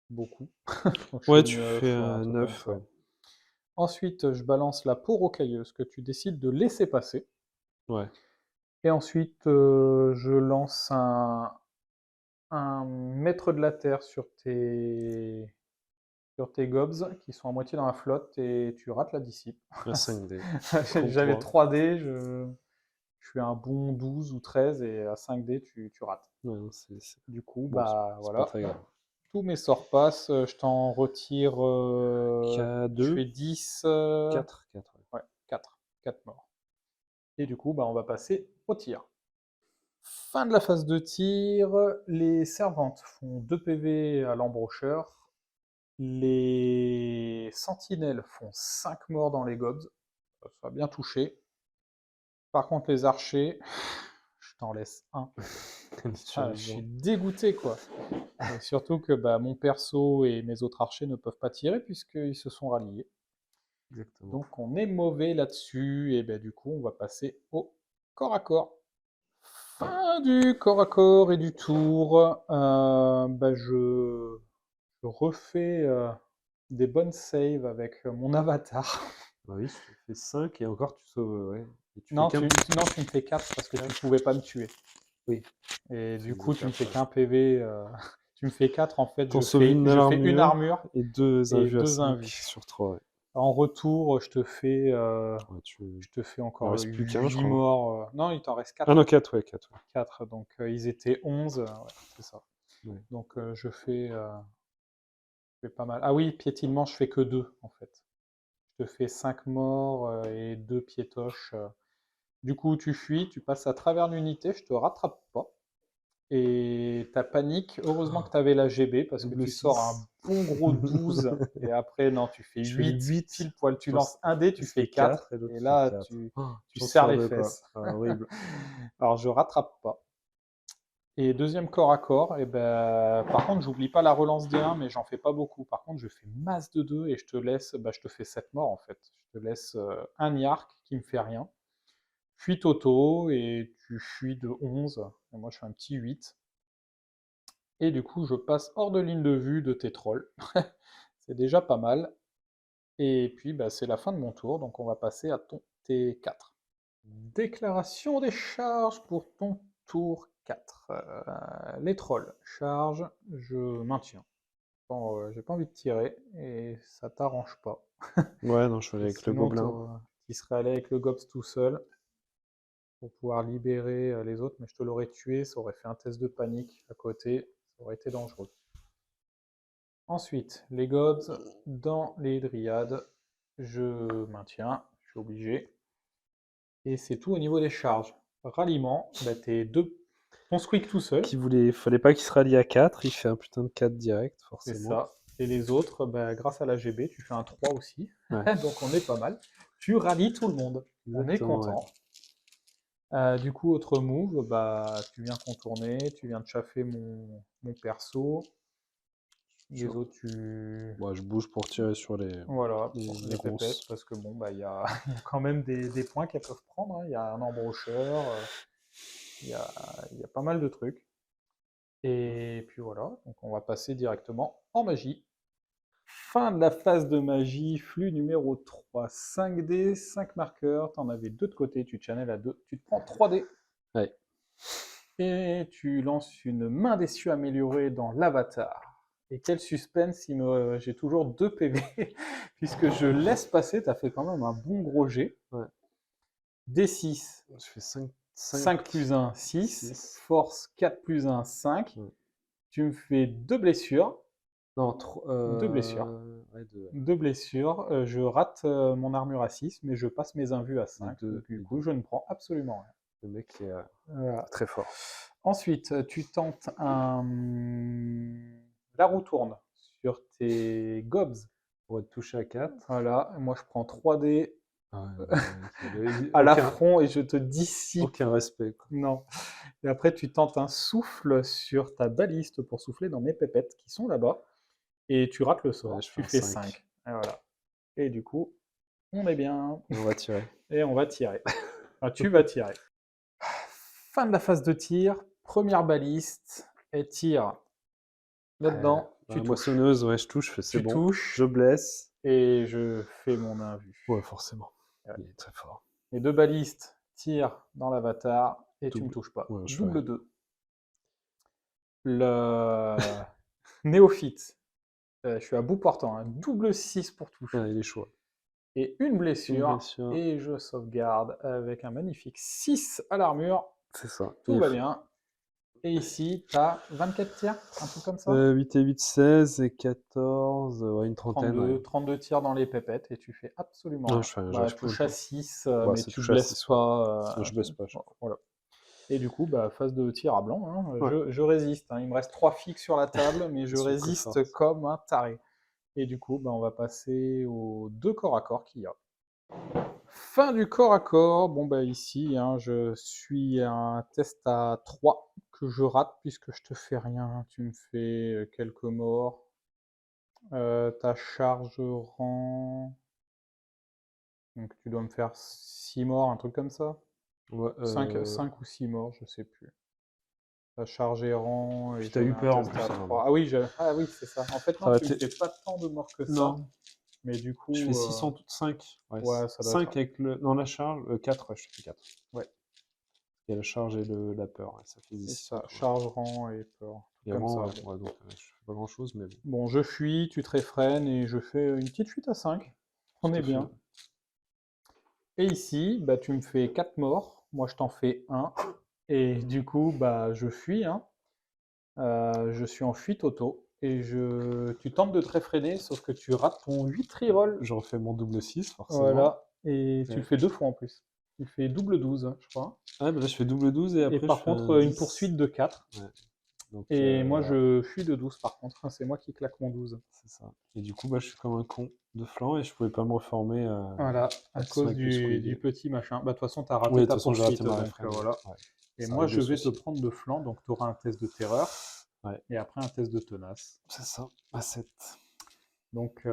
beaucoup. Je Ouais, fais tu 9 fais ou un truc comme 9, ça. ouais. Ensuite, je balance la peau rocailleuse que tu décides de laisser passer. Ouais. Et ensuite, je lance un maître de la terre sur tes gobs qui sont à moitié dans la flotte et tu rates la dissipe. À 5D. J'avais Contre 3. 3D, je fais un bon 12 ou 13 et à 5D tu rates. Ouais, non, Du coup, bon, bah c'est pas voilà, très grave. tous mes sorts passent, je t'en retire, je fais K2, 10, 4, 4. ouais, 4 morts. Et du coup, bah, on va passer au tir. Fin de la phase de tir, les servantes font 2 PV à l'embrocheur, les sentinelles font 5 morts dans les gobs, ça va bien toucher. Par contre, les archers, je t'en laisse un. Ah, je suis dégoûté, quoi. Et surtout que bah, mon perso et mes autres archers ne peuvent pas tirer puisqu'ils se sont ralliés. Exactement. Donc on est mauvais là-dessus, et bah, du coup on va passer au corps à corps. Fin du corps à corps et du tour. Bah, je refais des bonnes saves avec mon avatar. Bah oui, tu fais 5 et encore tu sauves, ouais. Et tu fais Non, qu'un. non, tu me fais 4 parce que tu ne pouvais pas me tuer. Oui. Et Tu du faisais coup, tu me 4, fais ouais. qu'un PV. Tu me fais 4, en fait, T'en sauves je fais une armure et 2 et invus à 2 5 invus. sur 3, ouais. En retour, Ouais, je te fais Il en encore reste plus qu'un, je 8 crois. morts. Non, il t'en reste Ah 4. non, 4, ouais, 4. Ouais. 4. Donc ils étaient 11. Ouais, c'est ça. Ouais. Donc je fais pas mal. Ah oui, piétinement, je fais que 2 en fait. Je te fais 5 morts et 2 piétoches. Du coup, tu fuis, tu passes à travers l'unité, je te rattrape pas. Et ta panique, heureusement que tu avais la GB parce que Double tu sors 6. un bon gros 12 et après, non, tu fais Je fais 8 8. pile poil. Tu lances un dé, tu Ça fait fais 4 4 et l'autre et fait là, 4. tu Chance serres sur les 2, quoi. fesses. Ah, horrible. Alors, je rattrape pas. Et deuxième corps à corps, et ben, par contre, j'oublie pas la relance des 1, mais j'en fais pas beaucoup. Par contre, je fais masse de 2 et je te laisse, bah, je te fais 7 morts en fait. Je te laisse un Yark qui me fait rien. Fuite auto et tu fuis de 11. Et moi, je fais un petit 8. Et du coup, je passe hors de ligne de vue de tes trolls. C'est déjà pas mal. Et puis, bah, c'est la fin de mon tour, donc on va passer à ton T4. Déclaration des charges pour ton tour 4. Les trolls, charge, je maintiens. Bon, j'ai pas envie de tirer, et ça t'arrange pas. Ouais, non, je suis allé avec le Sinon, gobelin. tu serais allé avec le Gobs tout seul pour pouvoir libérer les autres, mais je te l'aurais tué, ça aurait fait un test de panique à côté, ça aurait été dangereux. Ensuite, les gobs dans les dryades, je maintiens, je suis obligé. Et c'est tout au niveau des charges. Ralliement, bah ton squeak tout seul, Fallait pas qu'il se rallie à 4, il fait un putain de 4 direct, c'est forcément. ça. Et les autres, bah, grâce à la GB, tu fais un 3 aussi. Ouais. Donc on est pas mal. Tu rallies tout le monde. On est Exactement, content. ouais. Du coup, autre move, bah, tu viens contourner, tu viens de chaffer mon perso. Les autres, Moi, je bouge pour tirer sur voilà, les les pépettes, ronces. parce que bon, bah, il y a quand même des points qu'elles peuvent prendre, hein. Il y a un embrocheur, il y a, il y a pas mal de trucs. Et puis voilà, donc on va passer directement en magie. Fin de la phase de magie, flux numéro 3. 5 dés, 5 marqueurs, t'en avais 2 de côté, tu channels à 2, tu te prends 3 dés. Ouais. Et tu lances une main des cieux améliorée dans l'avatar. Et quel suspense, j'ai toujours 2 PV, puisque je laisse passer, t'as fait quand même un bon gros jet. Ouais. D6, Je fais 5 5 plus 1, 6, Six. force 4 plus 1, 5. Ouais. Tu me fais 2 blessures. Non, Deux blessures. Ouais, 2. 2 blessures, je rate mon armure à 6, mais je passe mes invus à 5. deux, Donc, du les coup, deux. je ne prends absolument rien. Le mec est Voilà. très fort. Ensuite, tu tentes la roue tourne sur tes gobs. On va te toucher à 4. Voilà, moi je prends 3 dés Ah, à l'affront et je te dissipe. Aucun respect. Quoi. Non. Et après, tu tentes un souffle sur ta baliste pour souffler dans mes pépettes qui sont là-bas. Et tu rates le sort. Ouais, je tu fais fais un 5. Et voilà. Et du coup, on est bien. Et on va tirer. Et on va tirer. Enfin, tu vas tirer. Fin de la phase de tir. Première baliste. Elle tire là-dedans. Tu La touches. moissonneuse, ouais, je touche, c'est Tu bon. touches. Je blesse. Et je fais mon invu. Ouais, forcément. Ouais. Il est très fort. Les 2 balistes tirent dans l'avatar et tu ne me Double. touches pas. Ouais, je Double fais 2. Le néophyte. Je suis à bout portant. Hein. Double 6 pour toucher. Ouais, il est chaud. Et une blessure. Une blessure. Et je sauvegarde avec un magnifique 6 à l'armure. C'est ça. Tout va bien. Et ici, tu as 24 tirs, un truc comme ça 8 et 8, 16 et 14, ouais, une trentaine. 32, Ouais. 32 tirs dans les pépettes et tu fais absolument Non, rien. je fais, Bah, je touche peux à pas. 6, Ouais, mais c'est tu touche à blesses 6, pas. Non, je blesse pas. Voilà. Et du coup, bah, phase de tir à blanc. Hein. Ouais. Je résiste. Hein. Il me reste 3 fixes sur la table, mais je Ils sont très résiste forts. comme un taré. Et du coup, bah, on va passer aux 2 corps à corps qu'il y a. Fin du corps à corps. Bon, bah, ici, hein, je suis à un test à 3 que je rate puisque je te fais rien. Tu me fais quelques morts. Ta charge rend. Donc, tu dois me faire 6 morts, un truc comme ça. Ouais, 5 ou 6 morts, je sais plus. Ta charge errant. Puis Et t'as eu j'avais un peur en test plus, à hein. 3. Ah oui, c'est ça. En fait, non, Ça va tu me être- fais pas tant de morts que ça. Non, Mais du coup. je fais 6 en tout, 5. Ouais, ça doit 5 être. avec le. Non, la charge, 4, ouais, je fais 4. Ouais. Il y a la charge et la peur, ouais, ça fait C'est 10. ça. Charge rang et peur. Et Comme vraiment, ça. ouais, donc je fais pas grand chose, mais bon. Bon, je fuis, tu te réfrènes et je fais une petite fuite à 5. On Tout à est fait. bien. Et ici, bah, tu me fais 4 morts. Moi, je t'en fais 1. Et du coup, bah, je fuis. Hein. Je suis en fuite auto. Et tu tentes de te réfréner, sauf que tu rates ton 8 reroll. Je refais mon double 6, forcément. Voilà. Et tu Ouais. le fais 2 fois en plus. Tu fais double 12, hein, je crois. Ah, bah là, je fais double 12 et après, Et par je fais un contre, une 10. poursuite de 4. Ouais. Donc, Et moi, voilà, je fuis de 12 par contre. C'est moi qui claque mon 12. c'est ça. Et du coup, bah, je suis comme un con de flanc et je pouvais pas me reformer. Voilà, à Smack cause plus du squeeze. petit machin. Bah, de toute façon, tu as raté Oui, de ta toute façon, j'ai raté poursuite. ma Donc, réfrène. voilà. Ouais. Et Ça moi, arrive je de vais te souci. prendre de flanc, donc tu auras un test de terreur. Ouais. Et après, un test de tenace. C'est ça, à 7. Donc,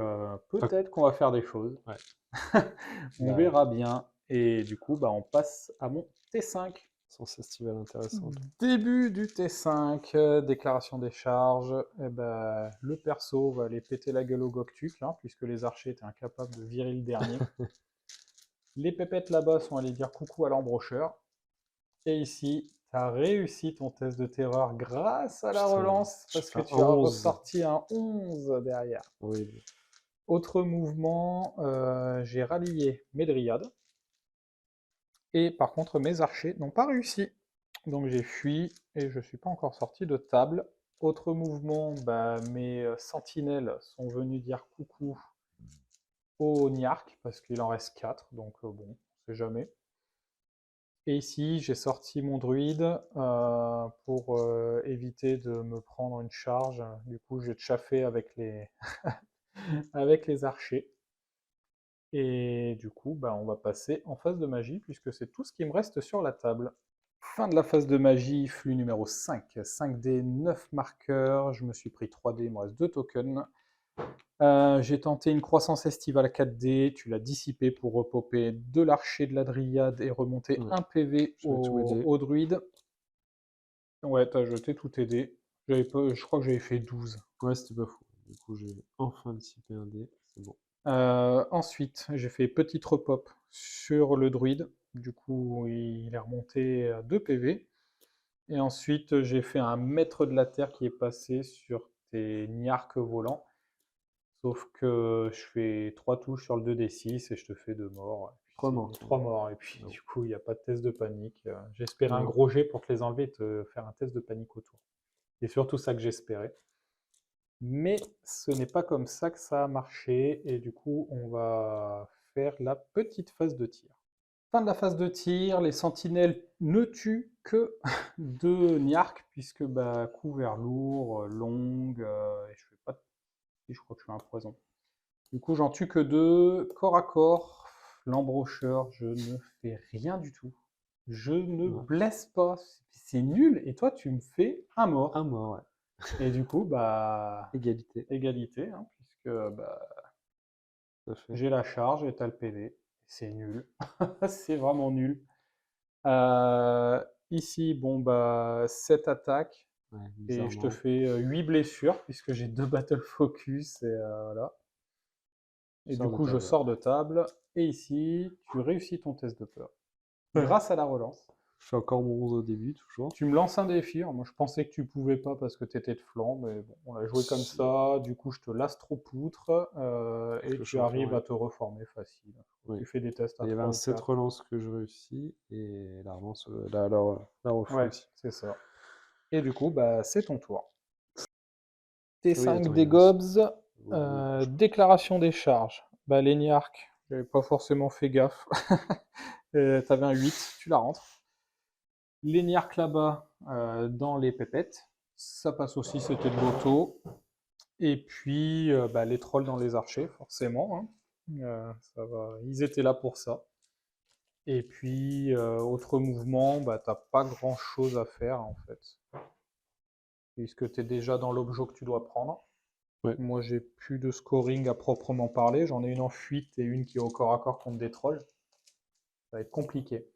peut-être qu'on va faire des choses. Ouais. On Bah, verra bien. Et du coup, bah, on passe à mon T5. Sans festival intéressant. Début du T5, déclaration des charges. Eh ben, le perso va aller péter la gueule au Goktuk, hein, puisque les archers étaient incapables de virer le dernier. Les pépettes là-bas sont allés dire coucou à l'embrocheur. Et ici, tu as réussi ton test de terreur grâce à la Putain, relance, je parce que fais tu un as 11. ressorti un 11 derrière. Oui. Autre mouvement, j'ai rallié mes dryades. Et par contre, mes archers n'ont pas réussi. Donc j'ai fui et je ne suis pas encore sorti de table. Autre mouvement, bah, mes sentinelles sont venus dire coucou au Niark, parce qu'il en reste 4, donc bon, on sait jamais. Et ici, j'ai sorti mon druide pour éviter de me prendre une charge. Du coup, j'ai chaffé avec les, avec les archers. Et du coup, bah, on va passer en phase de magie, puisque c'est tout ce qui me reste sur la table. Fin de la phase de magie, flux numéro 5. 5D, 9 marqueurs. Je me suis pris 3D, il me reste 2 tokens. J'ai tenté une croissance estivale 4D. Tu l'as dissipé pour repopper de l'archer de la dryade et remonter Ouais. 1 PV Je vais tout aider. au druide. Ouais, t'as jeté tout tes dés. Je crois que j'avais fait 12. Ouais, c'était pas fou. Du coup, j'ai enfin dissipé un dé, c'est bon. Ensuite, j'ai fait petite repop sur le druide. Du coup, il est remonté à 2 PV. Et ensuite, j'ai fait un maître de la terre qui est passé sur tes niarques volants. Sauf que je fais 3 touches sur le 2d6 et je te fais 2 morts. 3 morts. 3 morts. Et puis, Non. du coup, il n'y a pas de test de panique. J'espérais un Non. gros jet pour te les enlever et te faire un test de panique autour. C'est surtout ça que j'espérais. Mais ce n'est pas comme ça que ça a marché. Et du coup, on va faire la petite phase de tir. Fin de la phase de tir, les sentinelles ne tuent que 2 niarques, puisque bah, couvert lourd, longue, et je fais pas de... Je crois que je fais un poison. Du coup, j'en tue que 2, corps à corps. L'embrocheur, je ne fais rien du tout. Je ne Ouais. blesse pas, c'est nul, et toi tu me fais un mort. Un mort, ouais. Et du coup, bah, Égalité, égalité, hein, puisque bah, tout à fait. j'ai la charge et t'as le PV. C'est nul. C'est vraiment nul. Euh, Ici, bon, bah, 7 attaques. Ouais, Et je te bizarrement. fais 8 blessures, puisque j'ai 2 battle focus. Et voilà. Et Sors du de coup, je table. sors de table. Et ici, tu réussis ton test de peur. Grâce à la relance. Je fais encore mon 11 au début, toujours. Tu me lances un défi. Alors, moi, je pensais que tu pouvais pas parce que tu étais de flanc. Mais bon, on l'a joué comme Si. ça. Du coup, je te l'astro-poutre. Et le tu champion, arrives ouais. à te reformer facile. Oui. Tu fais des tests à Il y avait 3 un ou 7 4. relance que je réussis et la relance, la refait Ouais, aussi. c'est ça. Et du coup, bah, c'est ton tour. Oui, T5 attends, des il y a aussi. gobs, Oui, déclaration des charges. Bah, l'Eniarch, j'avais pas forcément fait gaffe. T'avais un 8, tu la rentres. L'Eniarch là-bas, dans les pépettes. Ça passe aussi, c'était de l'auto. Et puis, bah, les trolls dans les archers, forcément. Hein. Ça va. Ils étaient là pour ça. Et puis, autre mouvement, bah, t'as pas grand-chose à faire, en fait. Puisque tu es déjà dans l'objet que tu dois prendre. Ouais. Moi, j'ai plus de scoring à proprement parler. J'en ai une en fuite et une qui est au corps à corps contre des trolls. Ça va être compliqué.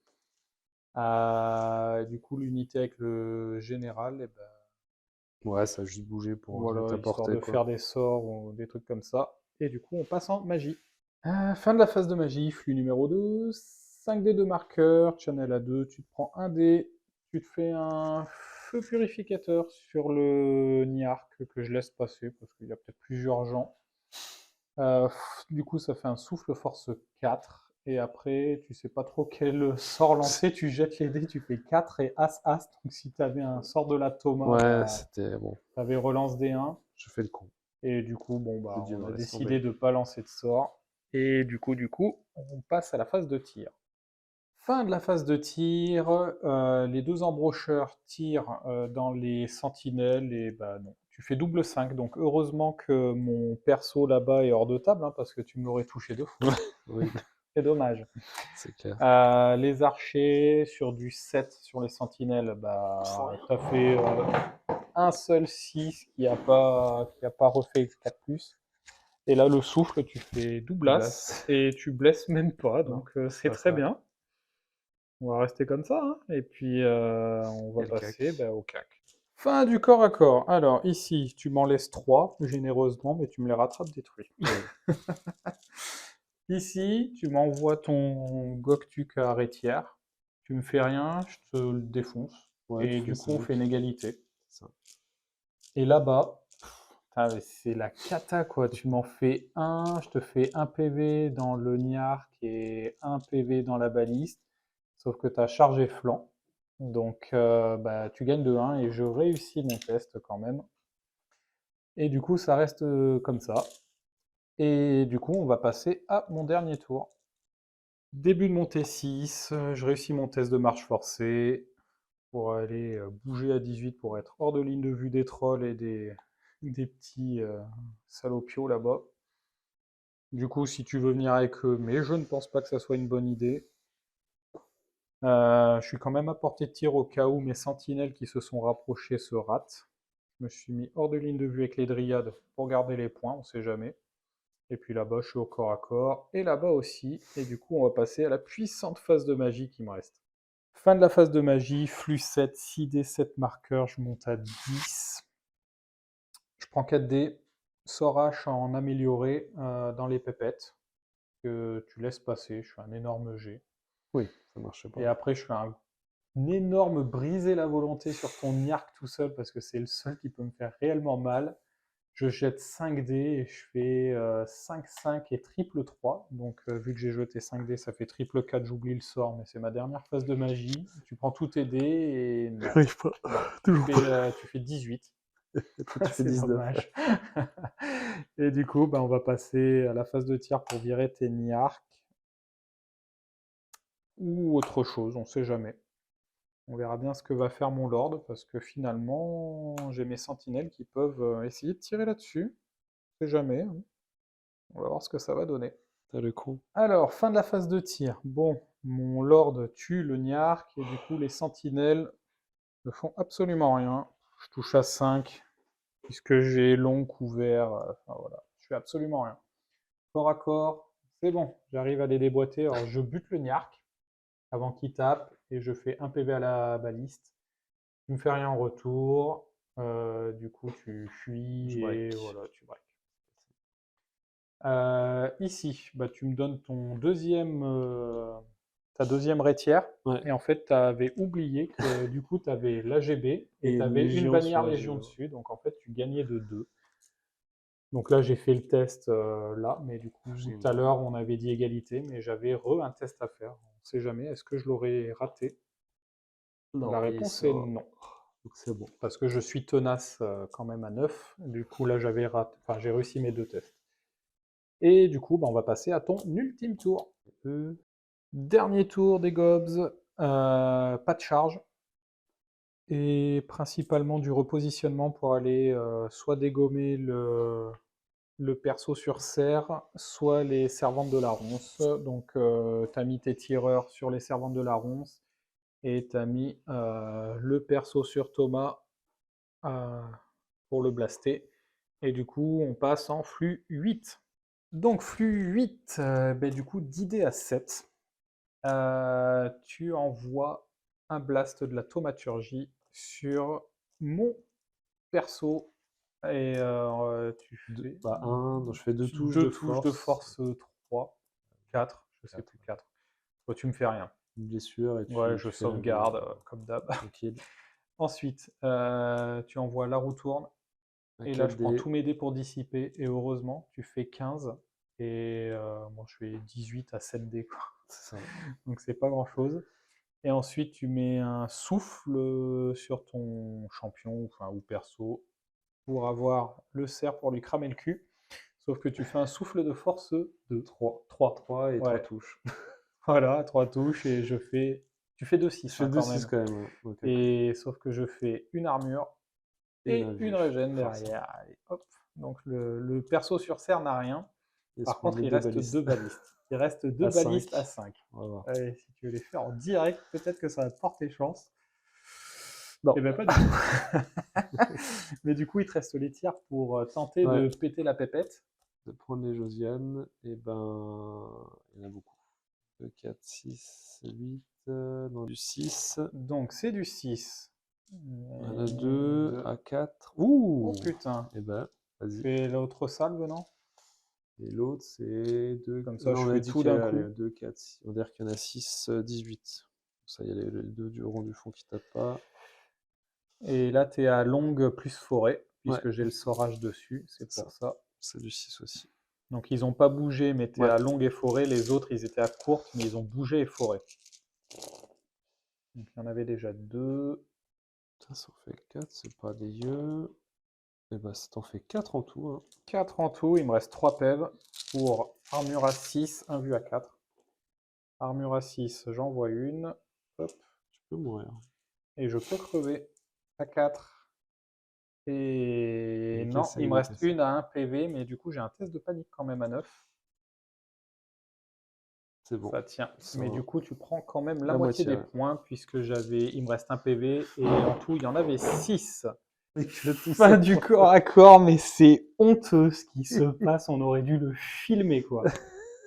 Du coup, l'unité avec le général, eh ben, Ouais, ça a juste bougé pour voilà, histoire t'apporter, de quoi. faire des sorts ou des trucs comme ça. Et du coup, on passe en magie. Fin de la phase de magie, flux numéro 2. 5 dés de marqueur, channel à 2. Tu te prends un dé, tu te fais un feu purificateur sur le Niarque que je laisse passer parce qu'il y a peut-être plusieurs gens. Du coup, ça fait un souffle force 4. Et après, tu sais pas trop quel sort lancer. Tu jettes les dés, tu fais 4 et As-As. Donc, si tu avais un sort de la Thomas, Ouais, bah, c'était bon. tu avais relance D1. Je fais le con. Et du coup, bon, J'ai bah, dû on me a laisser décidé tomber. de ne pas lancer de sort. Et du coup, on passe à la phase de tir. Fin de la phase de tir, les 2 embrocheurs tirent dans les sentinelles et bah non. Tu fais double 5, donc heureusement que mon perso là-bas est hors de table, hein, parce que tu me l'aurais touché 2 fois. Oui, C'est dommage. c'est clair. Les archers sur du 7 sur les sentinelles, bah, t'as fait un seul 6 qui a pas refait 4+. Et là, le souffle, tu fais doublas et tu blesses même pas, donc c'est pas très ça. bien. On va rester comme ça, hein, et puis on va Et le passer cac. au cac. Fin du corps à corps. Alors, ici, tu m'en laisses 3, généreusement, mais tu me les rattrapes détruits. Ouais. Ici, tu m'envoies ton Goktuk à Rétière. Tu me fais rien, je te le défonce. Ouais, Et tu du fais coup, on 5. fait une égalité. Ça. Et là-bas, mais c'est la cata, quoi. Tu m'en fais un, je te fais un PV dans le Niarque et un PV dans la baliste. Sauf que tu as chargé flanc. Donc, bah, tu gagnes de 1 et je réussis mon test quand même. Et du coup, ça reste comme ça. Et du coup, on va passer à mon dernier tour. Début de mon T6, je réussis mon test de marche forcée pour aller bouger à 18 pour être hors de ligne de vue des trolls et des petits salopios là-bas. Du coup, si tu veux venir avec eux, mais je ne pense pas que ça soit une bonne idée. Je suis quand même à portée de tir au cas où mes sentinelles qui se sont rapprochées se ratent. Je me suis mis hors de ligne de vue avec les dryades pour garder les points, on sait jamais. Et puis là-bas, je suis au corps à corps. Et là-bas aussi. Et du coup, on va passer à la puissante phase de magie qui me reste. Fin de la phase de magie, flux 7, 6D, 7 marqueurs, je monte à 10. Je prends 4 dés. Sort H en amélioré dans les pépettes, que tu laisses passer. Je fais un énorme jet. Oui, ça marchait Et pas. après, je fais un énorme briser la volonté sur ton Niark tout seul, parce que c'est le seul qui peut me faire réellement mal. Je jette 5 dés et je fais 5, 5 et triple 3. Donc, vu que j'ai jeté 5 dés, ça fait triple 4. J'oublie le sort, mais c'est ma dernière phase de magie. Tu prends tous tes dés et non. J'arrive pas. Non. Toujours pas. Tu fais 18. Toi, tu fais C'est 19. dommage. Et du coup, on va passer à la phase de tir pour virer tes Niark. Ou autre chose, on ne sait jamais. On verra bien ce que va faire mon Lord, parce que finalement, j'ai mes sentinelles qui peuvent essayer de tirer là-dessus. On ne sait jamais, hein. On va voir ce que ça va donner. T'as le con. Alors, fin de la phase de tir. Bon, mon Lord tue le Niark, et du coup, les sentinelles ne font absolument rien. Je touche à 5, puisque j'ai long couvert. Enfin voilà, je fais absolument rien. Corps à corps, c'est bon, j'arrive à les déboîter. Alors, je bute le Niark avant qu'il tape, et je fais 1 PV à la baliste. Tu me fais rien en retour, du coup tu fuis Je et break. voilà, tu breaks. Ici, tu me donnes ta deuxième rétière, Ouais. et en fait tu avais oublié que du coup tu avais l'AGB et Et tu avais une Légion bannière sur Légion AGB. dessus, donc en fait tu gagnais de 2. Donc là j'ai fait le test là, mais du coup tout à l'heure on avait dit égalité, mais j'avais un test à faire. On ne sait jamais, est-ce que je l'aurais raté? Non, La il réponse est sort. non. Donc c'est bon. Parce que je suis tenace quand même à 9. Du coup, là, j'ai réussi mes 2 tests. Et du coup, on va passer à ton ultime tour. Dernier tour des gobs. Pas de charge. Et principalement du repositionnement pour aller soit dégommer le perso sur serre, soit les servantes de la ronce. Donc, tu as mis tes tireurs sur les servantes de la ronce. Et tu as mis le perso sur Thomas pour le blaster. Et du coup, on passe en flux 8. Donc, flux 8, du coup, d'idée à 7. Tu envoies un blast de la thaumaturgie sur mon perso. Et tu fais 1, donc je fais 2 touches deux de touches force. de force 3, 4, je sais plus, 4. Toi, tu me fais rien. Une blessure et tu, Ouais, tu je fais la sauvegarde comme d'hab. Tranquille. Ensuite, tu envoies la roue tourne. Un Et là, je prends 4D. tous mes dés pour dissiper. Et heureusement, tu fais 15. Et moi, je fais 18 à 7 dés, quoi. C'est ça. Donc, c'est pas grand-chose. Et ensuite, tu mets un souffle sur ton champion ou perso pour avoir le cerf pour lui cramer le cul. Sauf que tu fais un souffle de force de 3. 3 et 3 Ouais. touches. Voilà, 3 touches. Et tu fais 2-6 Je fais 2-6 quand même. Ouais. Ok. Et sauf que je fais une armure et une régène Forcément. derrière. Allez, hop. Donc le perso sur serre n'a rien. Il Par se prend contre, les il deux reste balistes. 2 balistes. Il reste 2 À balistes 5. à 5. On va voir. Allez, si tu veux les faire en direct, peut-être que ça va te porter chance. Non. Eh ben pas du tout. Mais du coup, il te reste les tirs pour tenter de péter la pépette. De prendre les Josiane, et ben il y en a beaucoup. 2, 4, 6, 8, non du 6. Donc c'est du 6. Il y en a 2 à 4. Ouh! Oh putain. Et ben, vas-y. Fais l'autre salve, non? Et l'autre, c'est 2. Comme ça, non, je on a fais dit tout qu'il y d'un a coup. 2, 4, 6. On va dire qu'il y en a 6, 18. Ça, il y a les 2 du rond du fond qui tapent pas. Et là, tu es à longue plus forêt, puisque Ouais. j'ai le sorage dessus, c'est pour ça. C'est du 6 aussi. Donc ils n'ont pas bougé, mais tu es Ouais. à longue et forêt. Les autres, ils étaient à courte, mais ils ont bougé et forêt. Donc il y en avait déjà 2. Ça en fait 4, c'est pas dégueu. Et bah, ça t'en fait 4 en tout. Hein. 4 en tout, il me reste 3 PEV pour armure à 6, un vue à 4. Armure à 6, j'envoie une. Hop. Tu peux mourir. Et je peux crever à 4. Et non, il me reste une à 1 PV, mais du coup j'ai un test de panique quand même à 9. C'est bon. Ça tient. Ça Mais va. du coup, tu prends quand même la moitié des points, puisque il me reste un PV, et en tout, il y en avait 6. Fin du corps à corps, mais c'est honteux ce qui se passe, on aurait dû le filmer, quoi.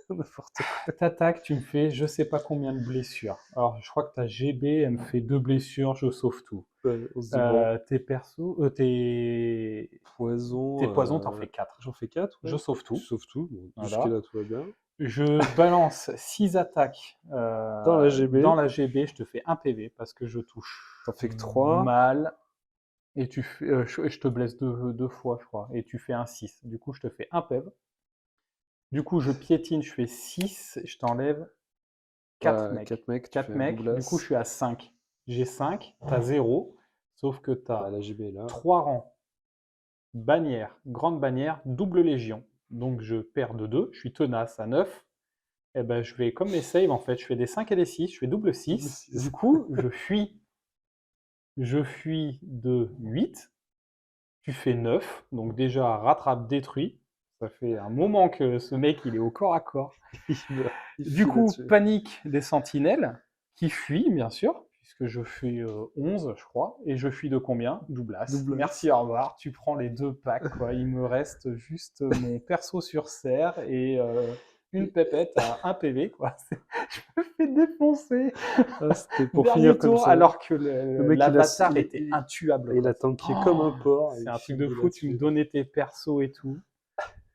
N'importe quoi. T'attaques, tu me fais je sais pas combien de blessures. Alors, je crois que ta GB, elle me fait 2 blessures, je sauve tout. Ouais, on se dit, bon, Tes persos, tes poison, poisons, t'en fais 4. j'en fais 4, Je sauve tout. Tu sauves tout. Bon, Voilà. jusque-là, tout va bien. Je balance 6 attaques Dans la GB. dans la GB, je te fais 1 PV parce que je touche T'en fais que 3. mal. Et tu fais, je te blesse deux fois, je crois. Et tu fais un 6. Du coup, je te fais 1 PV. Du coup, je piétine, je fais 6. Je t'enlève 4 mecs. 4 mecs, tu 4 fais un mecs. Du doublas. coup, je suis à 5. J'ai 5, t'as 0. Sauf que Bah, t'as la GB est là. 3 rangs. Bannière, grande bannière, double légion. Donc je perds de 2, je suis tenace à 9. Et ben je vais comme mes saves en fait, je fais des 5 et des 6, je fais double 6. Du coup, je fuis. Je fuis de 8. Tu fais 9. Donc déjà rattrape détruit. Ça fait un moment que ce mec il est au corps à corps. Du coup, panique des sentinelles qui fuient bien sûr, puisque je fais 11 je crois, et je fuis de combien? Doublas. Doublas. Merci, au revoir, tu prends les 2 packs quoi. Il me reste juste mon perso sur serre et une pépette à 1 PV quoi. Je me fais défoncer. C'était pour Dernier finir comme tour ça. alors que mec, l'avatar il a- était intuable. Il quoi. a tanké comme un porc. C'est il un file truc de fou, tu me là-dessus. donnais tes persos et tout.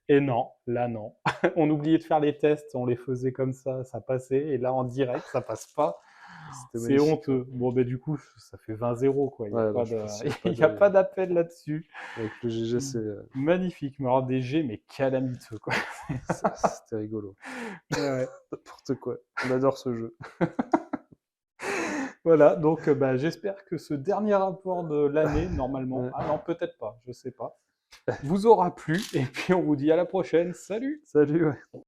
Et non, là non. On oubliait de faire les tests, on les faisait comme ça passait. Et là en direct, ça passe pas. C'était C'est magnifique. honteux. Bon, ben du coup, ça fait 20-0 quoi. Il n'y a, Ouais, pas bah, je pense qu'il y a de... pas il y a de- pas d'appel là-dessus. Avec le GG, c'est Magnifique. Mais alors des G, mais calamiteux quoi. c'était rigolo. Ouais. N'importe quoi. On adore ce jeu. Voilà, donc bah, j'espère que ce dernier rapport de l'année, normalement, Ouais. ah non, peut-être pas, je sais pas, vous aura plu. Et puis on vous dit à la prochaine. Salut! Salut, ouais.